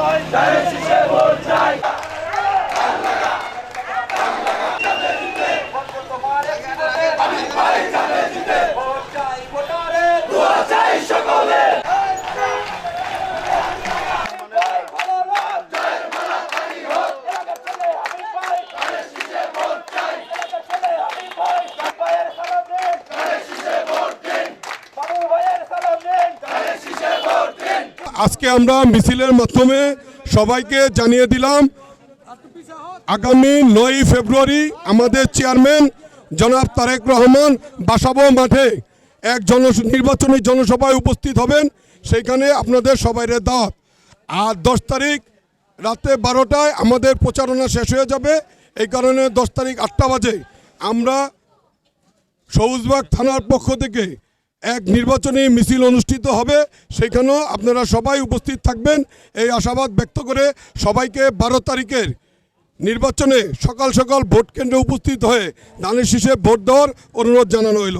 চাই, ধানের শীষে ভোট চাই। ভোট চাই ভোটারের, দোয়া চাই সকলের। আজকে আমরা মিছিলের মাধ্যমে সবাইকে জানিয়ে দিলাম আগামী 9 ফেব্রুয়ারি আমাদের চেয়ারম্যান জনাব তারেক রহমান বাসাবো মাঠে এক নির্বাচনী জনসভায় উপস্থিত হবেন। সেইখানে আপনাদের সবাইয়ের দাওয়াত। আর 10 তারিখ রাতে 12টায় আমাদের প্রচারণা শেষ হয়ে যাবে। এই কারণে 10 তারিখ 8টা বাজে আমরা সবুজবাগ থানার পক্ষ থেকে এক নির্বাচনী মিছিল অনুষ্ঠিত হবে। সেখানেও আপনারা সবাই উপস্থিত থাকবেন এই আশাবাদ ব্যক্ত করে সবাইকে 12 তারিখের নির্বাচনে সকাল সকাল ভোট কেন্দ্রে উপস্থিত হয়ে ধানের শীষে ভোট দেওয়ার অনুরোধ জানানো হইল।